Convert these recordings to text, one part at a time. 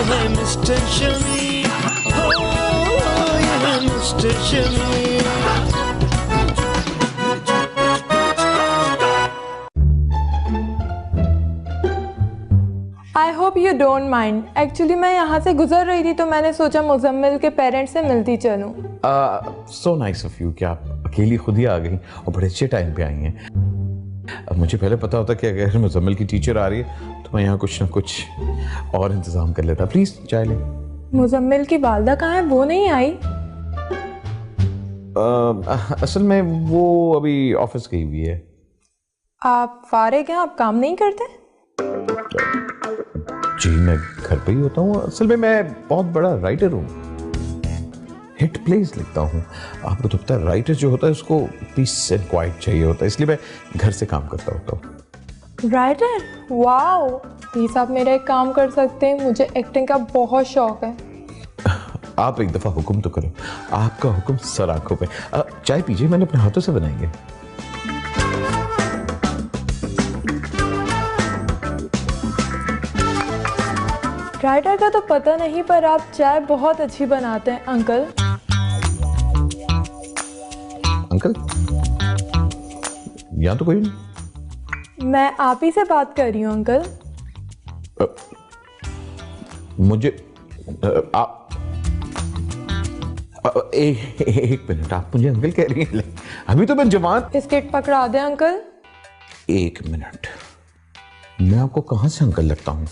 है मिस्टर शमी, ये है mister Shami. I hope you don't mind. Actually मैं यहाँ से गुजर रही थी तो मैंने सोचा मुजम्मिल के पेरेंट्स से मिलती चलूँ। सो नाइस ऑफ यू कि आप अकेली खुद ही आ गई और बड़े अच्छे टाइम पे आई हैं। अब मुझे पहले पता होता कि अगर मुजम्मिल की टीचर आ रही है तो मैं यहाँ कुछ ना कुछ और इंतजाम कर लेता। प्लीज चाय ले। मुजम्मिल की वालदा कहाँ है? वो नहीं आई। असल में वो अभी ऑफिस गई हुई है। आप फारिग हैं? आप काम नहीं करते? जी मैं घर पे ही होता हूँ। असल में मैं बहुत बड़ा राइटर हूँ, हिट प्लेस लिखता हूँ। आपको तो पता है राइटर जो होता है उसको पीस एंड क्वाइट चाहिए होता है, इसलिए मैं घर से काम करता होता हूँ। राइटर? वाओ, प्लीज आप मेरा एक काम कर सकते हैं, मुझे एक्टिंग का बहुत शौक है। आप एक दफा हुक्म तो करो, आपका हुक्म सर आंखों पे। चाय पीजिए, मैंने अपने हाथों से बनाई है। राइटर का तो पता नहीं पर आप चाय बहुत अच्छी बनाते हैं अंकल। अंकल? यहाँ तो कोई नहीं। मैं आप ही से बात कर रही हूँ अंकल। मुझे एक मिनट, आप मुझे अंकल कह रही हैं? अभी तो मैं जवान। बिस्किट पकड़ा दे अंकल। एक मिनट, मैं आपको कहां से अंकल लगता हूं?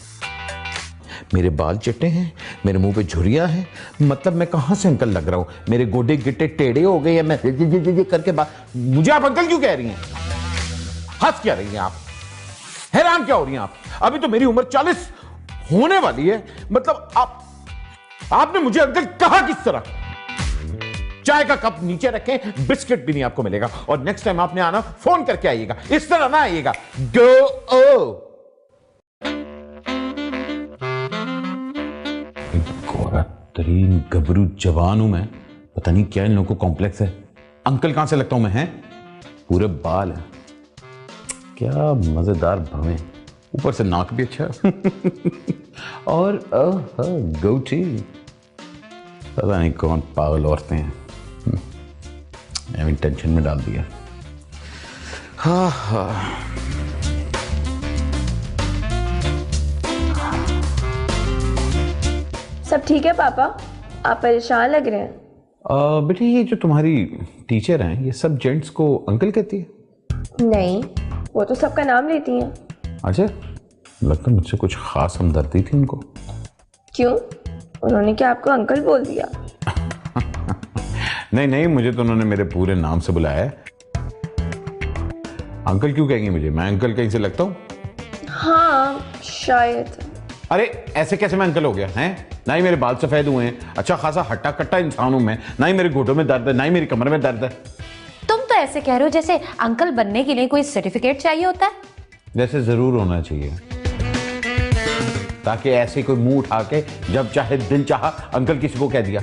मेरे बाल चिट्टे हैं, मेरे मुंह पे झुर्रियां हैं, मतलब मैं कहां से अंकल लग रहा हूं? मेरे गोडे गिट्टे टेढ़े हो गए हैं, मैं करके बात, मुझे आप अंकल क्यों कह रही हैं? हंस क्या रही हैं आप? हैरान क्या हो रही हैं आप? अभी तो मेरी उम्र 40 होने वाली है, मतलब आपने मुझे अंकल कहा किस तरह? चाय का कप नीचे रखें, बिस्किट भी नहीं आपको मिलेगा, और नेक्स्ट टाइम आपने आना फोन करके आइएगा, इस तरह ना आइएगा। गो। तरीन गबरू जवान हूं मैं, पता नहीं क्या इन लोगों को कॉम्प्लेक्स है। अंकल कहां से लगता हूं मैं? हैं पूरे बाल है, क्या मजेदार भवें, ऊपर से नाक भी अच्छा और गोटी। पता नहीं कौन पागल औरतें हैं, टेंशन में डाल दिया। हाँ। सब ठीक है पापा? आप परेशान लग रहे हैं। बेटे ये जो तुम्हारी टीचर हैं ये सब जेंट्स को अंकल कहती है? नहीं, वो तो सबका नाम लेती हैं। अच्छा, लगता है मुझसे कुछ खास हमदर्दी थी उनको। क्यों, उन्होंने क्या आपको अंकल बोल दिया? नहीं, मुझे तो उन्होंने मेरे पूरे नाम से बुलाया है। अंकल क्यों कहेंगे मुझे? मैं अंकल कहीं से लगता हूँ? हाँ शायद। अरे ऐसे कैसे मैं अंकल हो गया हैं? ना ही मेरे बाल सफेद हुए हैं, अच्छा खासा हट्टा कट्टा इंसान हूं मैं, ना ही मेरे घुटनों में दर्द है, ना ही मेरी कमर में दर्द है। तुम तो ऐसे कह रहे हो जैसे अंकल बनने के लिए कोई सर्टिफिकेट चाहिए होता है। जैसे जरूर होना चाहिए, ताकि ऐसे कोई मुंह उठा के जब चाहे दिल चाहा अंकल किसी को कह दिया।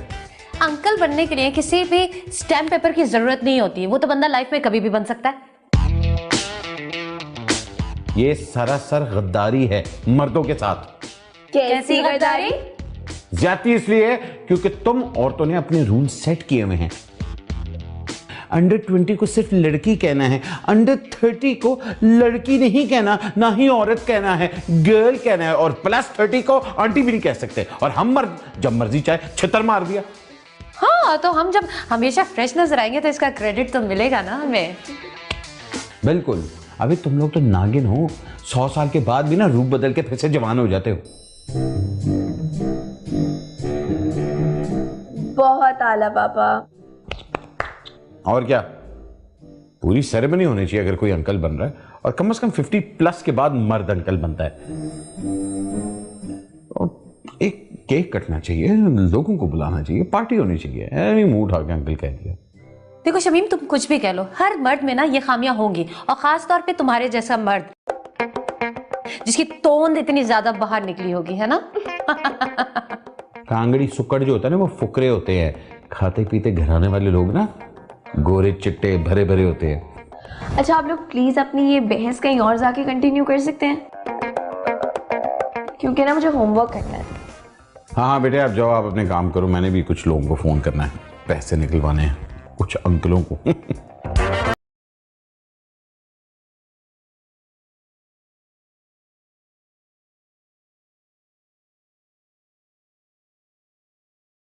अंकल बनने के लिए किसी भी स्टैम्प पेपर की जरूरत नहीं होती, वो तो बंदा लाइफ में कभी भी बन सकता है। ये सरासर गद्दारी है मर्दों के साथ। कैसी गद्दारी? ज्यादती इसलिए है क्योंकि तुम औरतों ने अपने रूल सेट किए हुए हैं। अंडर 20 को सिर्फ लड़की कहना है, अंडर 30 को लड़की नहीं कहना, ना ही औरत कहना है, गर्ल कहना है, और प्लस 30 को आंटी भी नहीं कह सकते। और हम मर्द जब मर्जी चाहे छितर मार दिया। हाँ, तो हम जब हमेशा फ्रेश नजर आएंगे तो इसका क्रेडिट तो मिलेगा ना हमें। बिल्कुल। अभी तुम लोग तो नागिन हो, 100 साल के बाद भी ना रूप बदल के फिर से जवान हो जाते हो। बहुत आला पापा। और क्या, पूरी सेरेमनी होनी चाहिए अगर कोई अंकल बन रहा है, और कम से कम 50 प्लस के बाद मर्द अंकल बनता है। और एक केक कटना चाहिए, लोगों को बुलाना चाहिए, पार्टी होनी चाहिए। नहीं मुंह उठा के अंकल कह दिया। देखो शमीम, तुम कुछ भी कह लो, हर मर्द में ना ये खामियां होंगी, और खास तौर पे तुम्हारे जैसा मर्द जिसकी तोंद इतनी ज्यादा बाहर निकली होगी, है ना? कांगड़ी सुक्कड़ जो होता है ना, वो फुकरे होते हैं। खाते पीते घराने वाले लोग ना गोरे चिट्टे भरे भरे होते हैं। अच्छा आप लोग प्लीज अपनी ये बहस कहीं और जाके कंटिन्यू कर सकते हैं, क्योंकि ना मुझे होमवर्क करना है। हाँ हाँ बेटे, आप जाओ, आप अपने काम करो। मैंने भी कुछ लोगों को फोन करना है, पैसे निकलवाने हैं कुछ अंकलों को।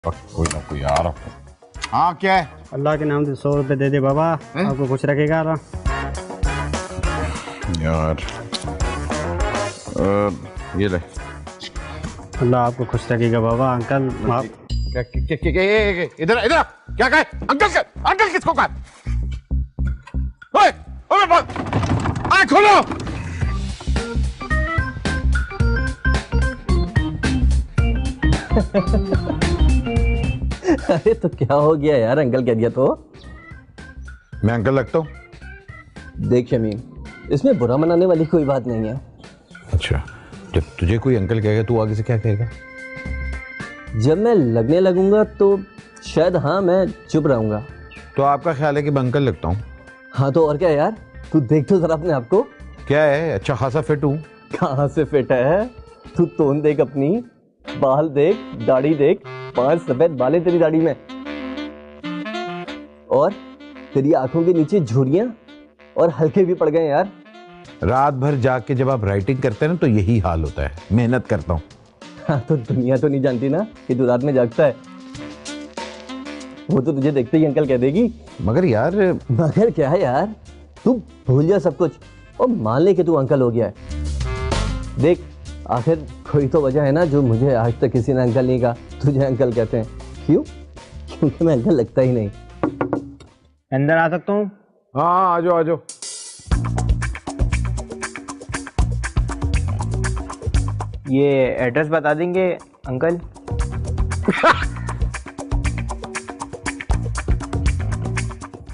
कोई ना कोई आ रहा। हाँ क्या है? अल्लाह के नाम से 100 रुपये दे दे बाबा, आपको खुश रखेगा यार। ये ले। अल्लाह आपको खुश रखेगा बाबा। अंकल आप इधर इधर क्या कहे? अंकल किसको कहा? ओए ओए आँख खोलो। अरे तो क्या हो गया यार, अंकल कह दिया तो? मैं अंकल लगता हूँ? देख शमीम, इसमें बुरा मनाने वाली कोई बात नहीं है। अच्छा, जब तुझे कोई अंकल कहेगा तू आगे से क्या कहेगा? जब मैं लगने लगूंगा तो शायद हाँ मैं चुप रहूंगा। तो आपका ख्याल है कि मैं अंकल लगता हूँ? हाँ तो और क्या यार, तू देख तो जरा अपने आप को। क्या है, अच्छा खासा फिट हूँ। कहाँ से फिट है? तू तोन देख अपनी, बाल देख, दाढ़ी देख, 5 सफेद बाल तेरी दाढ़ी में, और तेरी आंखों के नीचे झुर्रियां और हल्के भी पड़ गए यार। रात भर जाग के जब आप राइटिंग करते हैं ना तो यही हाल होता है। मेहनत करता हूँ। हाँ तो दुनिया तो नहीं जानती ना कि तू रात में जागता है। वो तो तुझे देखते ही अंकल कह देगी। मगर यार, मगर क्या है यार, तू भूल जा सब कुछ और मान ले कि तू अंकल हो गया है। देख, आखिर कोई तो वजह है ना जो मुझे आज तक किसी ने अंकल नहीं कहा। तुझे अंकल कहते हैं, क्यों? क्योंकि मैं अंकल लगता ही नहीं। अंदर आ सकता हूँ? हाँ आ जाओ आ जाओ। ये एड्रेस बता देंगे अंकल?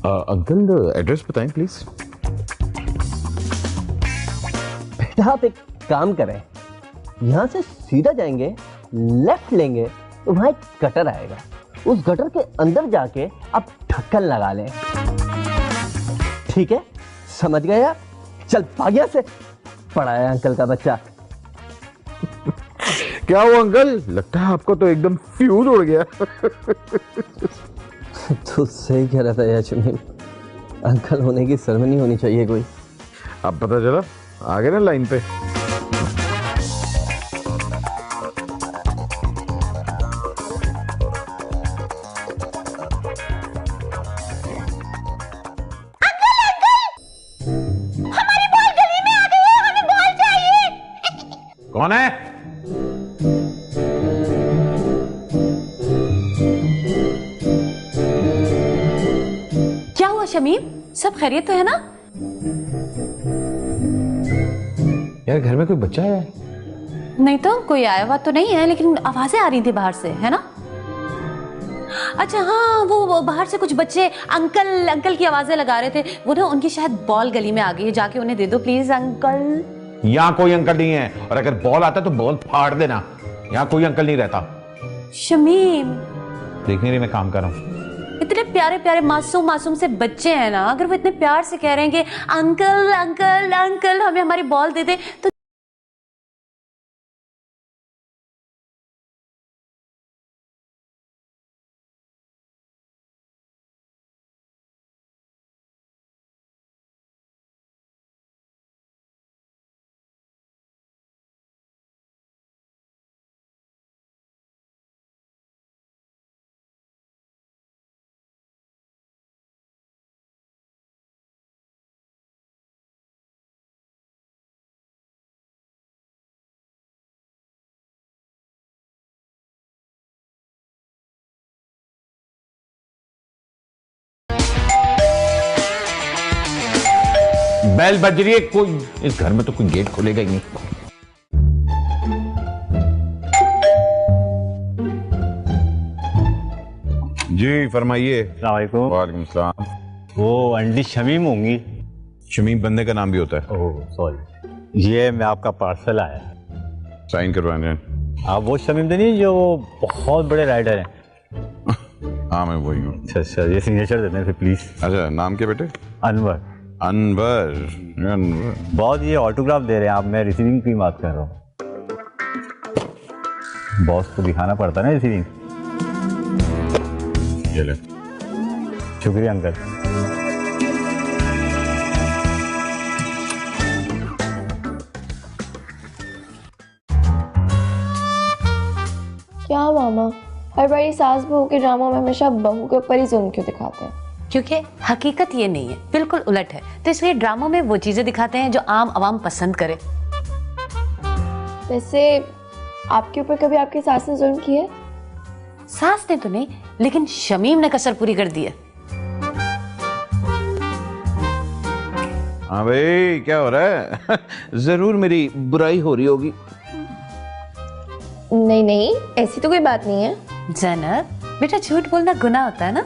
अंकल एड्रेस बताएं प्लीज। बेटा आप एक काम करें, यहाँ से सीधा जाएंगे, लेफ्ट लेंगे तो वहां एक गटर आएगा। उस गटर के अंदर जाके आप ढक्कन लगा लें। ठीक है, समझ गया? चल भाग यहाँ से, पड़ा है अंकल का बच्चा। क्या हुआ अंकल? लगता है आपको तो एकदम फ्यूज उड़ गया। तू सही कह रहा था यार शमीम, अंकल होने की शर्म नहीं होनी चाहिए कोई। अब पता चला, आ गए ना लाइन पे। कौन है? क्या हुआ शमीम, सब खैरियत तो है ना? यार घर में कोई बच्चा है? नहीं तो कोई आया हुआ तो नहीं है, लेकिन आवाजें आ रही थी बाहर से, है ना? अच्छा हाँ, वो बाहर से कुछ बच्चे अंकल अंकल की आवाजें लगा रहे थे। वो ना, उनकी शायद बॉल गली में आ गई है, जाके उन्हें दे दो प्लीज अंकल। यहाँ कोई अंकल नहीं है, और अगर बॉल आता तो बॉल फाड़ देना। यहाँ कोई अंकल नहीं रहता। शमीम, देख नहीं रही मैं काम कर रहा हूँ। इतने प्यारे प्यारे मासूम मासूम से बच्चे हैं ना, अगर वो इतने प्यार से कह रहे हैं कि अंकल अंकल अंकल हमें हमारी बॉल दे दे, तो बेल बज रही है, कोई इस घर में तो कोई गेट खोलेगा ही नहीं। जी फरमाइए। वालेकुम। वालेकुम सलाम। वो आंटी शमीम होंगी? शमीम बंदे का नाम भी होता है। ओह सॉरी, ये मैं आपका पार्सल आया। साइन करवाने हैं। आप वो शमीम तो नहीं जो बहुत बड़े राइडर हैं? हाँ मैं वही हूँ। अच्छा, ये सिग्नेचर देते हैं फिर प्लीज। अच्छा, नाम क्या बेटे? अनवर। अनवर। अनवर बहुत ये ऑटोग्राफ दे रहे हैं आप, मैं रिसीविंग की बात कर रहा हूँ। बॉस को दिखाना पड़ता है ना रिसीविंग। ये ले। शुक्रिया अंकल। क्या मामा, हर बारी सास बहू के ड्रामों में हमेशा बहू के ऊपर ही जुल्म क्यों दिखाते हैं? क्योंकि हकीकत ये नहीं है, बिल्कुल उलट है। तो इसलिए ड्रामों में वो चीजें दिखाते हैं जो आम आवाम पसंद करे। वैसे आपके ऊपर कभी आपकी सास ने जुल्म किया है? सास ने तो नहीं, लेकिन शमीम ने कसर पूरी कर दी है। हाँ भाई, क्या हो रहा है? जरूर मेरी बुराई हो रही होगी। नहीं नहीं, ऐसी तो कोई बात नहीं है। ज़ैनब बेटा, झूठ बोलना गुनाह होता है ना?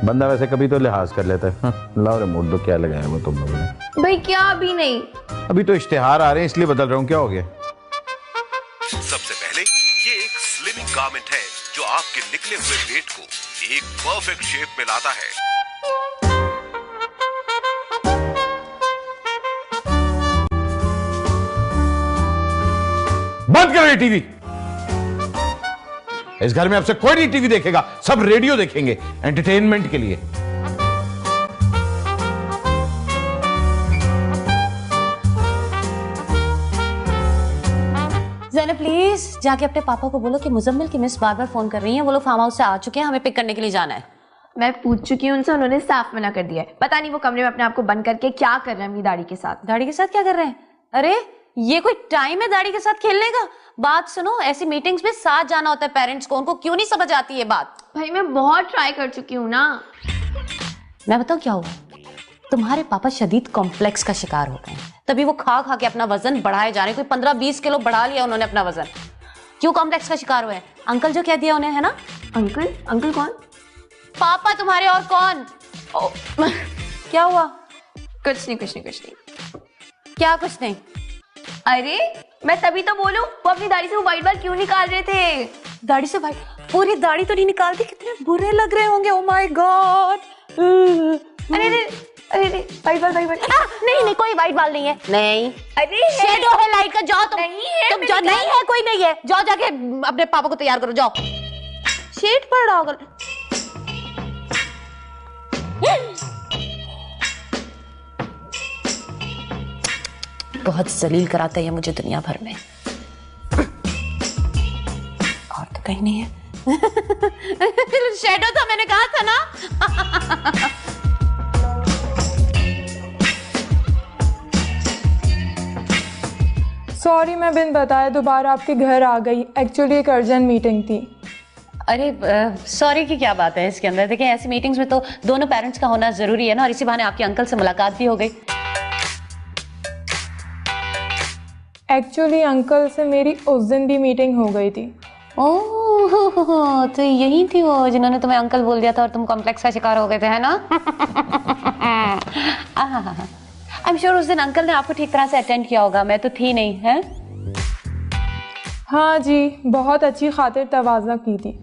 बंदा वैसे कभी तो लिहाज कर लेता है। लाओ रिमोट दो, क्या लगाया वो तुम लोगों ने? भाई क्या अभी नहीं? अभी तो इश्तिहार आ रहे हैं इसलिए बदल रहा हूँ। क्या हो गया? सबसे पहले ये एक स्लिमिंग गारमेंट है जो आपके निकले हुए पेट को एक परफेक्ट शेप में लाता है। बंद करो ये टीवी। इस घर में अब से कोई नहीं टीवी देखेगा, सब रेडियो देखेंगे एंटरटेनमेंट के लिए। ज़ैनब प्लीज जाके अपने पापा को बोलो कि मुजम्मिल की मिस बार बार फोन कर रही हैं। वो लोग फार्म हाउस से आ चुके हैं, हमें पिक करने के लिए जाना है। मैं पूछ चुकी हूँ उनसे, उन्होंने साफ मना कर दिया है। पता नहीं वो कमरे में अपने आप को बंद करके क्या कर रहे हैं अपनी दाढ़ी के साथ। दाढ़ी के साथ क्या कर रहे हैं? अरे ये कोई टाइम है दाढ़ी के साथ खेलने का? बात सुनो, ऐसी मीटिंग्स में साथ जाना होता है पेरेंट्स को। उनको क्यों नहीं समझ आती ये बात? भाई मैं बहुत ट्राई कर चुकी हूँ ना। मैं बताऊँ क्या हुआ? तुम्हारे पापा शदीद कॉम्प्लेक्स का शिकार हो गए हैं, तभी वो खा खा के अपना वजन बढ़ाए जा रहे हैं। कोई 15-20 किलो बढ़ा लिया उन्होंने अपना वजन। क्यों कॉम्प्लेक्स का शिकार हुए? अंकल जो कह दिया उन्हें, है ना? अंकल? अंकल कौन? पापा तुम्हारे, और कौन? क्या हुआ? कुछ नहीं। क्या कुछ नहीं? अरे मैं तभी तो बोलूं, वो अपनी दाढ़ी से वो व्हाइट बाल क्यों निकाल रहे थे? दाढ़ी से व्हाइट? पूरी दाढ़ी तो नहीं निकालती, कितने बुरे लग रहे होंगे। Oh my God. अरे व्हाइट बाल नहीं कोई व्हाइट बाल नहीं है। नहीं, अरे शेडो है लाइट का। जाओ तुम। नहीं है, तुम जाओ। नहीं है, कोई नहीं है। जाओ जाके अपने पापा को तैयार करो, जाओ। शेड पड़ रहा होगा। बहुत जलील कराता है मुझे दुनिया भर में। और तो कहीं नहीं है। शेडो था, मैंने कहा था ना। सॉरी, मैं बिन बताए दोबारा आपके घर आ गई। एक्चुअली एक अर्जेंट मीटिंग थी। अरे सॉरी की क्या बात है इसके अंदर? देखिए, ऐसी मीटिंग्स में तो दोनों पेरेंट्स का होना जरूरी है ना, और इसी बहाने आपके अंकल से मुलाकात भी हो गई। एक्चुअली अंकल से मेरी उस दिन भी मीटिंग हो गई थी। ओह, तो यही थी वो जिन्होंने तुम्हें अंकल बोल दिया था और तुम कॉम्प्लेक्स का शिकार हो गए थे, है ना? आई एम श्योर उस दिन अंकल ने आपको ठीक तरह से अटेंड किया होगा। मैं तो थी नहीं, है? हाँ जी, बहुत अच्छी खातिर तवाज़ा की थी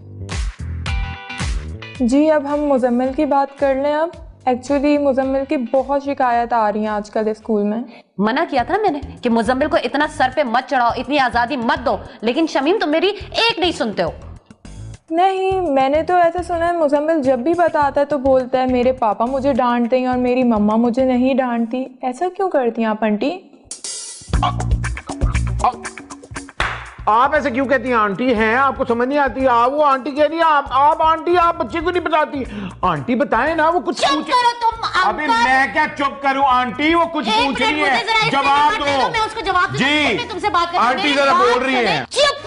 जी। अब हम मुजम्मिल की बात कर लें। अब एक्चुअली मुजम्मिल की बहुत शिकायत आ रही हैं आजकल स्कूल में। मना किया था ना मैंने कि मुजम्मिल को इतना सर पे मत चढ़ाओ, इतनी आज़ादी मत दो, लेकिन शमीम तुम मेरी एक नहीं सुनते हो। नहीं, मैंने तो ऐसे सुना है मुजम्मिल जब भी बताता है तो बोलता है मेरे पापा मुझे डांटते हैं और मेरी मम्मा मुझे नहीं डांटती। ऐसा क्यों करती हैं आप आंटी? आप ऐसे क्यों कहती हैं? आंटी हैं, आपको समझ नहीं आती? आप वो आंटी कह रही है, आप आंटी, आप बच्चे को नहीं बताती। आंटी बताए ना, वो कुछ चुप करो तुम। अभी मैं क्या चुप करूं? आंटी वो कुछ पूछ रही है, जवाब दो। मैं उसको जवाब जी, मैं तुमसे बात कर आंटी जरा बोल रही है। चुप,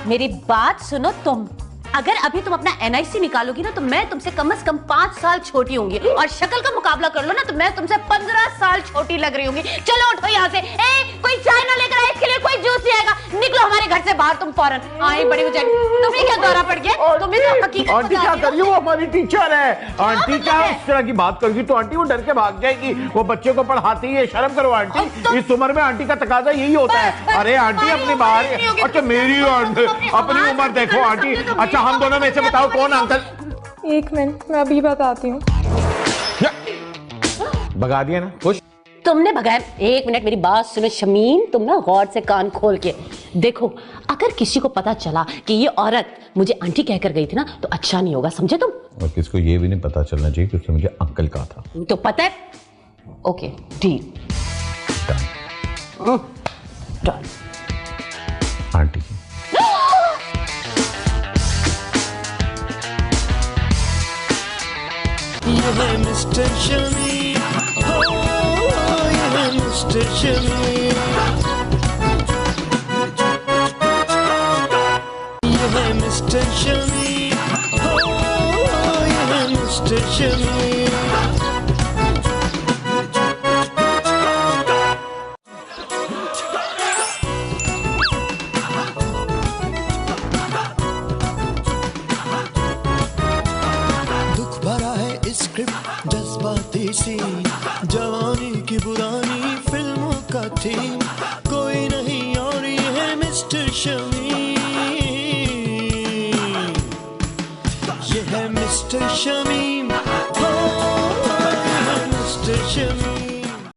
मेरी बात सुनो तुम। अगर अभी तुम अपना NIC निकालोगी ना तो मैं तुमसे कम से कम 5 साल छोटी होंगी, और शक्ल का मुकाबला कर लो ना तो मैं तुमसे 15 साल छोटी लग रही होंगी। चलो उठो यहाँ से। कोई चाय ना लेकर आए, इसके लिए कोई जूस नहीं आएगा। निकलो हमारे घर से बाहर तुम फौरन। आई बड़ी हो जाएगी। तुम्हें क्या दौरा पड़ गया? तुम्हें तो हकीकत आंटी क्या कर रही हो? वो हमारी टीचर है। आंटी क्या इस तरह की बात करेगी तो आंटी वो डर के भाग जाएगी। वो बच्चे को पढ़ाती है, शर्म करो आंटी। इस उम्र में आंटी का तकाजा यही होता है। अरे आंटी अपनी बाहर। अच्छा मेरी अपनी उम्र देखो आंटी। अच्छा हम दोनों में से बताओ कौन अंकल? एक मिनट, मैं अभी बताती हूँ। भगा दिया ना? खुश? तुमने भगाया। एक मिनट मेरी बात सुनो शमीन, तुम ना गौर से कान खोल के देखो, अगर किसी को पता चला कि ये औरत मुझे आंटी कहकर गई थी ना तो अच्छा नहीं होगा, समझे तुम? और किसको ये भी नहीं पता चलना चाहिए कि उसने मुझे अंकल कहा था। तो पता है। Okay deal. डन। आंटी ये है मिस्टर शमी, ये है मिस्टर शमी, ये है मिस्टर शमी, ये है मिस्टर शमी। स्क्रिप्ट जज्बाती सी जवानी की पुरानी फिल्मों का थीम, कोई नहीं और ये है मिस्टर शमी।